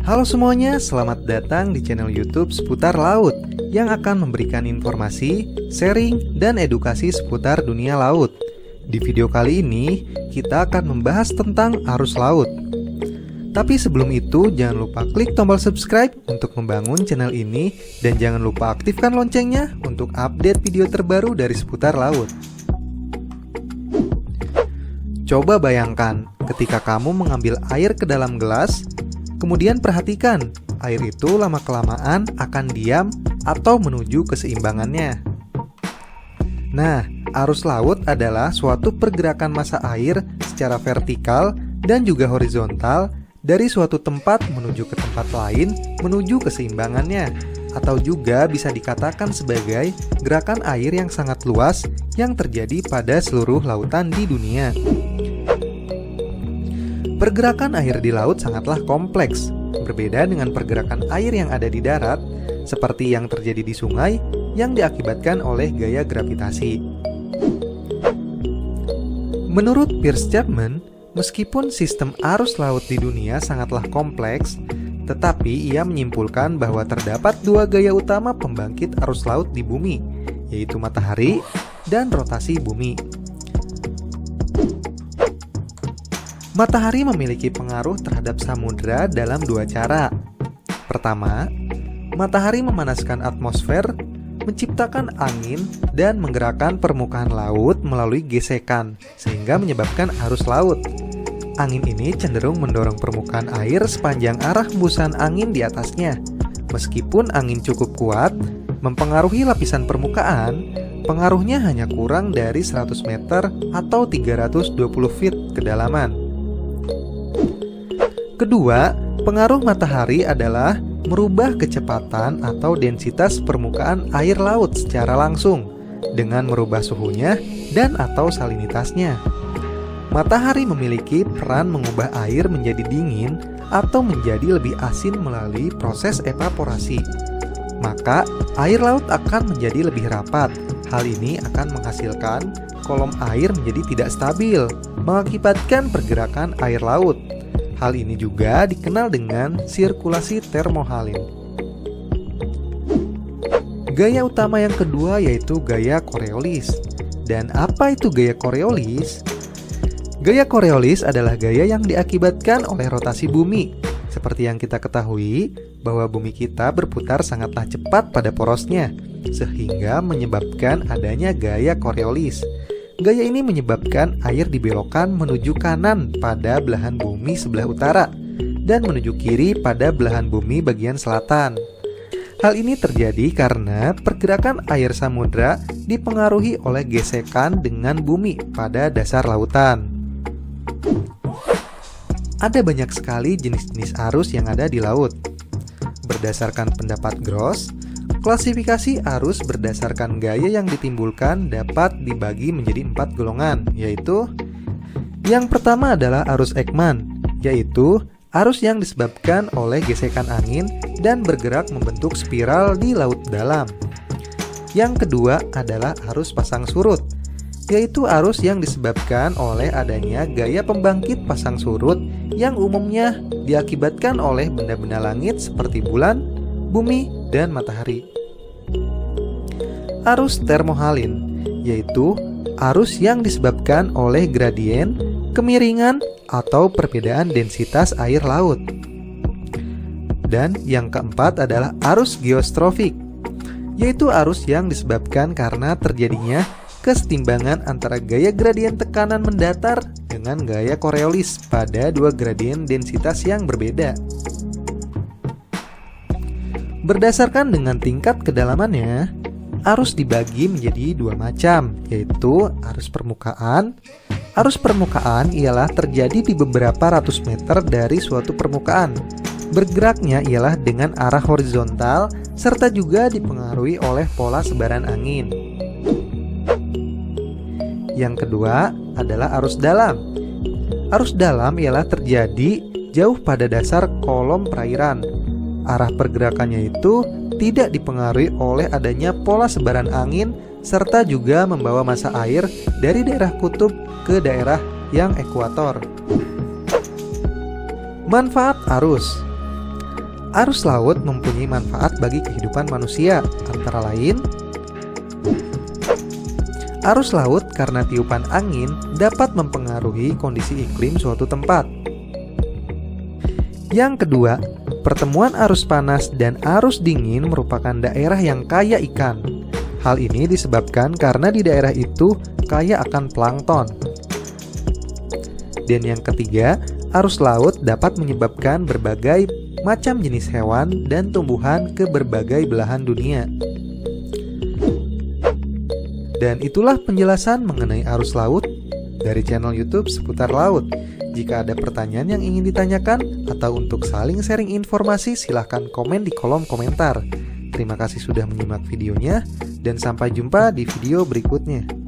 Halo semuanya, selamat datang di channel YouTube Seputar Laut yang akan memberikan informasi, sharing, dan edukasi seputar dunia laut. Di video kali ini, kita akan membahas tentang arus laut. Tapi sebelum itu, jangan lupa klik tombol subscribe untuk membangun channel ini dan jangan lupa aktifkan loncengnya untuk update video terbaru dari seputar laut. Coba bayangkan ketika kamu mengambil air ke dalam gelas, kemudian perhatikan air itu lama-kelamaan akan diam atau menuju keseimbangannya. Nah, arus laut adalah suatu pergerakan massa air secara vertikal dan juga horizontal dari suatu tempat menuju ke tempat lain menuju keseimbangannya, atau juga bisa dikatakan sebagai gerakan air yang sangat luas yang terjadi pada seluruh lautan di dunia. Pergerakan air di laut sangatlah kompleks, berbeda dengan pergerakan air yang ada di darat, seperti yang terjadi di sungai yang diakibatkan oleh gaya gravitasi. Menurut Piers Chapman, meskipun sistem arus laut di dunia sangatlah kompleks, tetapi ia menyimpulkan bahwa terdapat dua gaya utama pembangkit arus laut di bumi, yaitu matahari dan rotasi bumi. Matahari memiliki pengaruh terhadap samudera dalam dua cara. Pertama, matahari memanaskan atmosfer, menciptakan angin, dan menggerakkan permukaan laut melalui gesekan, sehingga menyebabkan arus laut. Angin ini cenderung mendorong permukaan air sepanjang arah hembusan angin di atasnya. Meskipun angin cukup kuat, mempengaruhi lapisan permukaan, pengaruhnya hanya kurang dari 100 meter atau 320 feet kedalaman. Kedua, pengaruh matahari adalah merubah kecepatan atau densitas permukaan air laut secara langsung dengan merubah suhunya dan atau salinitasnya. Matahari memiliki peran mengubah air menjadi dingin atau menjadi lebih asin melalui proses evaporasi. Maka, air laut akan menjadi lebih rapat. Hal ini akan menghasilkan kolom air menjadi tidak stabil, mengakibatkan pergerakan air laut. Hal ini juga dikenal dengan sirkulasi termohalin. Gaya utama yang kedua yaitu gaya Coriolis. Dan apa itu gaya Coriolis? Gaya Coriolis adalah gaya yang diakibatkan oleh rotasi bumi. Seperti yang kita ketahui, bahwa bumi kita berputar sangatlah cepat pada porosnya, sehingga menyebabkan adanya gaya Coriolis. Gaya ini menyebabkan air dibelokkan menuju kanan pada belahan bumi sebelah utara dan menuju kiri pada belahan bumi bagian selatan. Hal ini terjadi karena pergerakan air samudra dipengaruhi oleh gesekan dengan bumi pada dasar lautan. Ada banyak sekali jenis-jenis arus yang ada di laut. Berdasarkan pendapat Gross, klasifikasi arus berdasarkan gaya yang ditimbulkan dapat dibagi menjadi 4 golongan, yaitu yang pertama adalah arus Ekman, yaitu arus yang disebabkan oleh gesekan angin dan bergerak membentuk spiral di laut dalam. Yang kedua adalah arus pasang surut, yaitu arus yang disebabkan oleh adanya gaya pembangkit pasang surut yang umumnya diakibatkan oleh benda-benda langit seperti bulan, bumi, dan matahari. Arus termohalin, yaitu arus yang disebabkan oleh gradien, kemiringan, atau perbedaan densitas air laut. Dan yang keempat adalah arus geostrofik, yaitu arus yang disebabkan karena terjadinya kesetimbangan antara gaya gradien tekanan mendatar dengan gaya Coriolis pada dua gradien densitas yang berbeda. Berdasarkan dengan tingkat kedalamannya, arus dibagi menjadi dua macam, yaitu arus permukaan. Arus permukaan ialah terjadi di beberapa ratus meter dari suatu permukaan. Bergeraknya ialah dengan arah horizontal, serta juga dipengaruhi oleh pola sebaran angin. Yang kedua adalah arus dalam. Arus dalam ialah terjadi jauh pada dasar kolom perairan. Arah pergerakannya itu tidak dipengaruhi oleh adanya pola sebaran angin serta juga membawa massa air dari daerah kutub ke daerah yang ekuator. Manfaat arus. Arus laut mempunyai manfaat bagi kehidupan manusia, antara lain arus laut karena tiupan angin dapat mempengaruhi kondisi iklim suatu tempat. Yang kedua, pertemuan arus panas dan arus dingin merupakan daerah yang kaya ikan. Hal ini disebabkan karena di daerah itu kaya akan plankton. Dan yang ketiga, arus laut dapat menyebabkan berbagai macam jenis hewan dan tumbuhan ke berbagai belahan dunia. Dan itulah penjelasan mengenai arus laut dari channel YouTube seputar laut. Jika ada pertanyaan yang ingin ditanyakan atau untuk saling sharing informasi, silahkan komen di kolom komentar. Terima kasih sudah menyimak videonya dan sampai jumpa di video berikutnya.